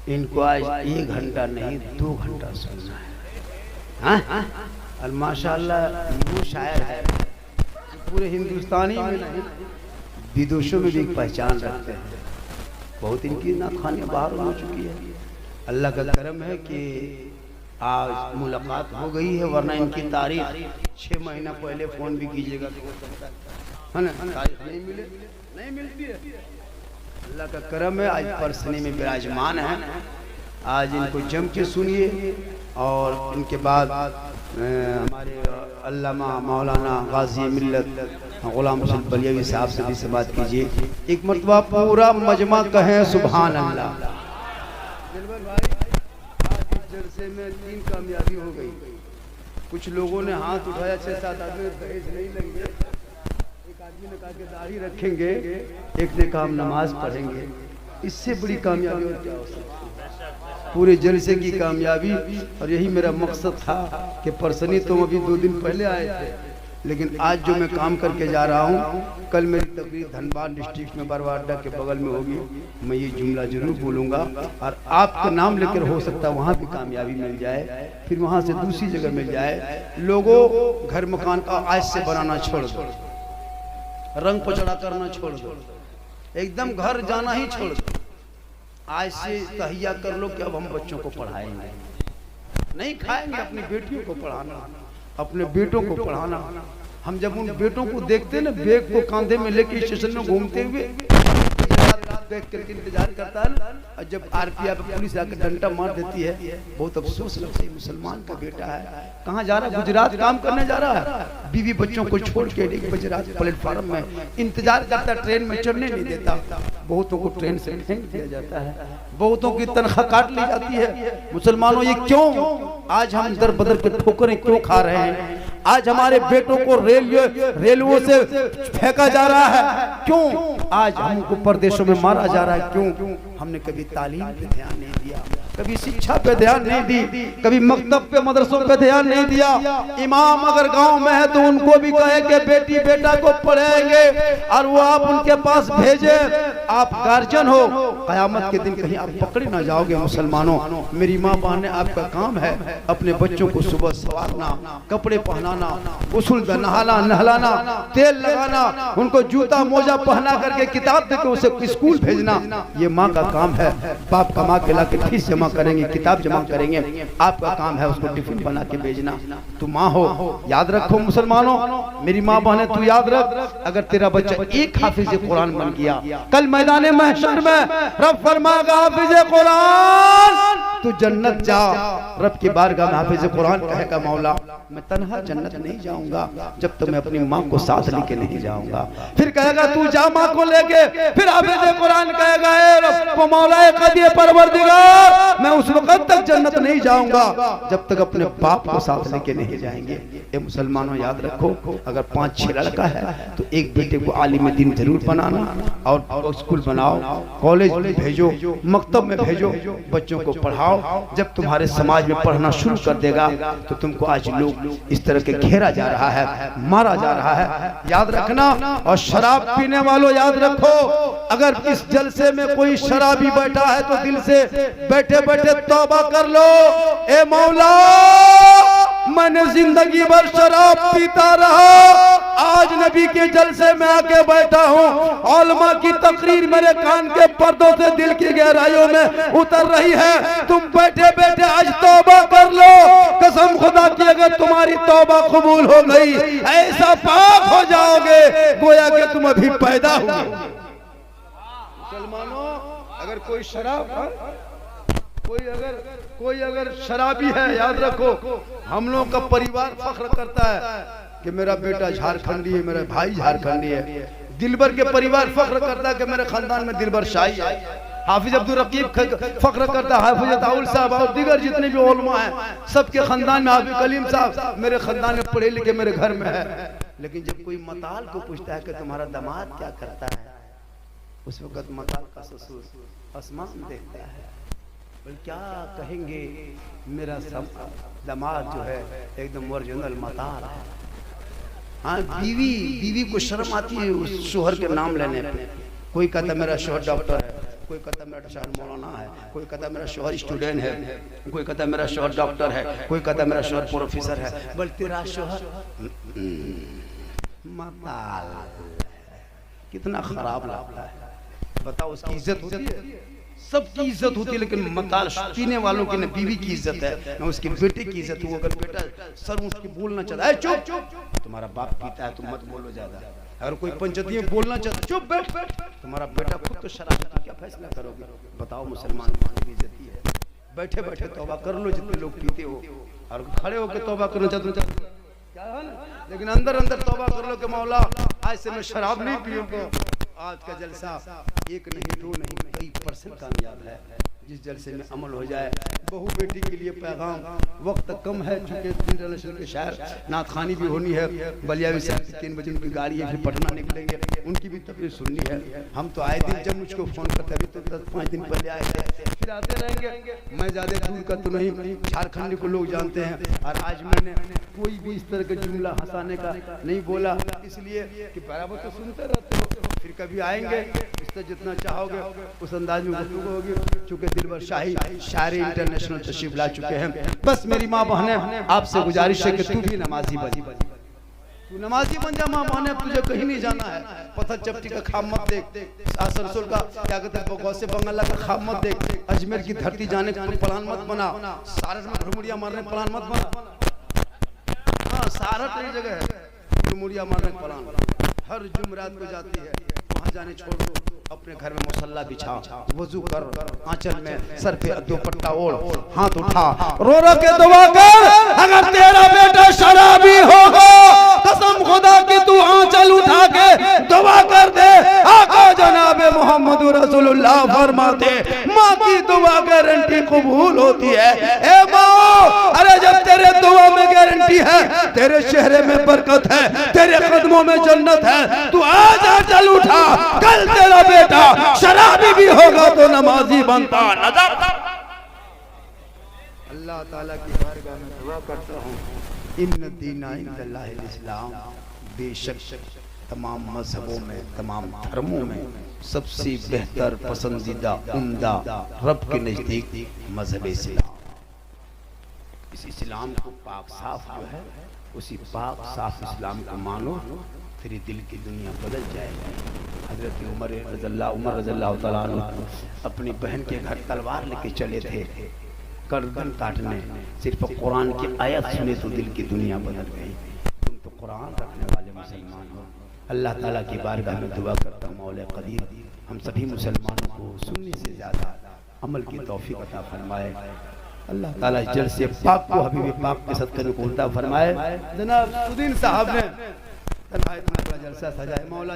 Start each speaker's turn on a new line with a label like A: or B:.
A: इनको आज 1 घंटा नहीं 2 घंटा सुनना है। हाँ, और माशाल्लाह वो शायर है पूरे हिंदुस्तानी में नहीं विदेशों में भी पहचान रखते हैं। बहुत इनकी ना खाने बाहर हो चुकी है। अल्लाह का करम है कि आज मुलाकात हो गई है, वरना इनकी तारीख 6 महीना पहले फोन भी कीजिएगा तो हो सकता है ना, तारीख नहीं मिलती है। अल्लाह का करम है आज परसनी में विराजमान है। आज इनको जम के सुनिए और उनके बाद हमारे अल्लामा मौलाना गाजी मिल्लत गुलाम हुसैन बलियावी साहब से भी से बात कीजिए। एक मरतबा पूरा मजमा कहें सुभान अल्लाह। जलसे में 3 कामयाबी हो गई। कुछ लोगों ने हाथ उठाया, 6-7 आदमी दहेज नहीं लेंगे, एक आदमी ने कहा कि दाढ़ी रखेंगे, एक ने कहा हम नमाज पढ़ेंगे। इससे बड़ी कामयाबी और क्या हो सकती है? पूरे जलसे की कामयाबी। और यही मेरा मकसद था कि परसनी तुम अभी 2 दिन पहले आए थे, लेकिन आज जो मैं काम करके जा रहा हूँ, कल मेरी तकरीर धनबाद डिस्ट्रिक्ट में बरवा अड्डा के बगल में होगी। मैं ये जुमला जरूर बोलूँगा और आपका नाम लेकर हो सकता है वहाँ भी कामयाबी मिल जाए, फिर वहाँ से दूसरी जगह मिल जाए। लोगों घर मकान का आज से बनाना छोड़ दो, रंग पचड़ा करना छोड़ दो, एकदम घर जाना ही छोड़ दो। आज से तहिया कर लो कि अब हम बच्चों को पढ़ाएंगे, नहीं खाएंगे, अपनी बेटियों को पढ़ाना, अपने बेटों को पढ़ाना। हम जब उन बेटों को देखते ना बैग को कांधे में लेके स्टेशन में घूमते हुए, बैग करके इंतजार करता है, और जब आरपीएफ पुलिस आकर डंडा मार देती है, बहुत अफसोस लगता है। मुसलमान का बेटा है, कहाँ जा रहा है? गुजरात काम करने जा रहा है। बीवी बच्चों को छोड़ के 1 बजे रात प्लेटफार्म में इंतजार करता, ट्रेन में चढ़ने नहीं देता। बहुतों को ट्रेन से फेंक दिया जाता है, बहुतों की तनख्वाह काट ली जाती है। मुसलमानों ये क्यों? आज हम दर बदर के ठोकरें क्यों खा रहे हैं? आज हमारे बेटों को रेलवे से फेंका जा रहा है, क्यों? आज हमको परदेशों में मारा जा रहा है, क्यों? हमने कभी तालीम पे ध्यान नहीं दिया, कभी शिक्षा पे ध्यान नहीं दी, कभी मकतब पे मदरसों पे ध्यान नहीं दिया। इमाम अगर गांव में है तो उनको भी कहे कि बेटी बेटा को पढ़ाएंगे और वो आप उनके पास भेजे। आप गार्जियन हो, कयामत के दिन कहीं आप पकड़े ना जाओगे। मुसलमानों, मेरी माँ बहनें, आपका काम है अपने बच्चों को सुबह सवारना, कपड़े पहनाना, गुस्ल नहलाना, तेल लगाना, उनको जूता मोजा पहना करके किताब देकर उसे स्कूल भेजना। ये माँ का काम है। बाप कमा के ला के फीस जमा करेंगे, किताब जमा करेंगे, आपका काम है उसको टिफिन बना के भेजना। तू माँ हो, याद रखो मुसलमानों, मेरी माँ बहने, तू याद रख, अगर तेरा बच्चा एक हाफिज कुरान बन गया, कल मैदान महशर में रब फरमाएगा हाफिज कुरान तू जन्नत जा। रब की बारगाह में हाफिज कुरान कहेगा मौला मैं तन्हा जन्नत नहीं जाऊंगा जब तक मैं अपनी माँ को साथ लेके नहीं जाऊंगा। फिर कहेगा तू जा माँ को लेके, फिर हाफिज कुरान कहेगा ए रब मौला कदिए परवरदिगार मैं उस वक्त तक जन्नत नहीं जाऊंगा जब तक अपने बाप को साथ लेके नहीं जाएंगे। ए मुसलमानों याद रखो, अगर 5-6 लड़का है तो एक बेटे को आलिम दीन जरूर बनाना और स्कूल बनाओ, कॉलेज में भेजो, मकतब में भेजो, बच्चों को पढ़ाओ। जब तुम्हारे समाज में पढ़ना शुरू कर देगा तो तुमको आज लोग इस तरह के घेरा जा रहा है, मारा जा रहा है, याद रखना। और शराब पीने वालों याद रखो, अगर इस जलसे में कोई शराबी बैठा है तो दिल से बैठे बैठे तौबा कर लो। ए मौला मैंने जिंदगी भर शराब पीता रहा, आज नबी के जलसे में आके बैठा हूँ, उलमा की तकरीर मेरे कान के पर्दों से दिल की गहराइयों में उतर रही है। तुम बैठे बैठे आज तौबा कर लो, कसम खुदा की अगर तुम्हारी तौबा कबूल हो गई ऐसा पाक हो जाओगे गोया कि तुम अभी पैदा हुए। मुसलमानों अगर कोई शराब कोई अगर शराबी है, याद रखो हम लोगों का परिवार फख्र करता है कि मेरा बेटा झारखंडी है, मेरा भाई झारखंडी है। दिलबर के परिवार फख्र करता है कि मेरे खानदान में दिलबर शाही है। हाफिज अब्दुल रकीब फख्र करता है, हाफिज ताउल साहब और दीगर जितने भी उलमा हैं सबके खानदान में, हाफिज कलीम साहब मेरे खानदान में पढ़े लिखे मेरे घर में है। लेकिन जब कोई मताल को पूछता है कि तुम्हारा दामाद क्या करता है, उस वक्त मताल का ससुर आसमान देखता है, बोल क्या कहेंगे मेरा सब दामाद जो है एकदम ओरिजिनल मताल है। हाँ, बीवी को शर्म आती है उस शोहर के नाम लेने पे। कोई कहता मेरा शोहर डॉक्टर है, कोई कहता मेरा शोहर मौलाना है, कोई कहता मेरा शोहर स्टूडेंट है, कोई कहता मेरा शोहर डॉक्टर है, कोई कहता मेरा शोहर प्रोफेसर है। बोल तेरा शोहर मताल, कितना खराब लगता है। बताओ उसकी इज्जत होती है, सबकी इज्जत होती है, लेकिन मताल पीने वालों की न बीवी की इज्जत है न उसके बेटे की इज्जत हो। अगर बेटा सर उसकी बोलना चाहता है चुप चुप, तुम्हारा बाप पीता है तुम मत बोलो ज्यादा। अगर कोई पंचायती में बोलना चाहता है चुप बैठ, तुम्हारा बेटा खुद तो शराब, तुम क्या फैसला करोगे? बताओ मुसलमान की इज्जत है। बैठे बैठे तौबा कर लो जितने लोग पीते हो, और खड़े होकर तौबा करना चाहते हो क्या है ना, लेकिन अंदर अंदर तौबा कर लो कि मौला आज से मैं शराब नहीं पीऊंगा। आज का जलसा एक नहीं दो नहीं कई % कामयाब है। जिस जलसे में अमल हो जाए। बहू बेटी के लिए पैगाम, वक्त कम है चूंकि इंटरनेशनल के शहर नात खानी भी होनी है। बलिया से 3 बजे उनकी गाड़ी है, फिर पटना निकलेंगे, उनकी भी तबीयत सुननी है। हम तो आए दिन जब मुझको फोन करते अभी तो 10-5 दिन पहले आए थे, फिर आते रहेंगे। मैं ज्यादा दूर का तो नहीं, झारखंड को लोग जानते हैं। और आज मैंने कोई भी इस तरह का जुमला हंसाने का नहीं बोला, इसलिए कि बराबर तो सुनते रहते हो। फिर कभी आएंगे, इस तरह जितना चाहोगे उस अंदाज में गुफ्तगू होगी। चूंकि दिलबर शाही शायरी इंटरनेशनल तशरीफ ला चुके हैं। बस मेरी माँ बहनें आपसे गुजारिश है कि तू भी नमाजी बन, तू नमाजी बन जा। माँ बहनें तुझे कहीं नहीं जाना है। पत्थर चपटी का खाब मत देख, आसनसोल का क्या कहते हैं गौसे बंगाला का खाब मत देख, अजमेर की धरती जाने का प्लान मत बना, सारस में घुरमुड़िया मारने प्लान मत बना। हाँ सारस कई जगह है घुरमुड़िया मारने प्लान, हर जुमरात को जाती है, वहाँ जाने छोड़ दो। अपने घर में मुसल्ला बिछा, वजू कर, आंचल में सर पे दुपट्टा ओढ़, हाथ उठा, रो रो के दुआ कर। अगर तेरा बेटा शराबी होगा, कसम खुदा की तू आंचल उठा के दुआ कर दे। आका जनाब मोहम्मद रसूलुल्लाह फरमाते माँ की दुआ गारंटी कबूल होती है। ए माँ, अरे जब तेरे दुआ में गारंटी है, तेरे चेहरे में बरकत है, तेरे कदमों में जन्नत है, तू आज आंचल उठा। कल तेरा बेटा शराबी भी होगा तो नमाजी बनता नजर। अल्लाह ताला की बारगाह में दुआ करता हूँ, इन्न दीना इंदल्लाहिल इस्लाम, बेशक तमाम मजहबों में, तमाम धर्मों में सबसे बेहतर, पसंदीदा, उम्दा रब के नजदीक मजहब इस्लाम। इस इस्लाम को पाक साफ जो है, उसी पाक साफ इस्लाम को मानो, तेरी दिल की दुनिया बदल जाएगी। हजरत उमर रज़ियल्लाहु तआला अन्हु अपनी बहन के घर तलवार लेके चले थे गर्दन काटने, सिर्फ कुरान की आयत सुने तो दिल की दुनिया बदल गई। तुम तो कुरान रखने वाले मुसलमान हो। अल्लाह ताला की बारगाह में दुआ करता हूँ मौला कदीर हम सभी मुसलमानों को सुनने से ज़्यादा अमल की तौफीक अता फरमाए। अल्लाह ताला जल से पाक को हबीब पाक के सदक़े में उल्टा फरमाए। जनाब सुदीन साहब ने जलसा सजाए, मौला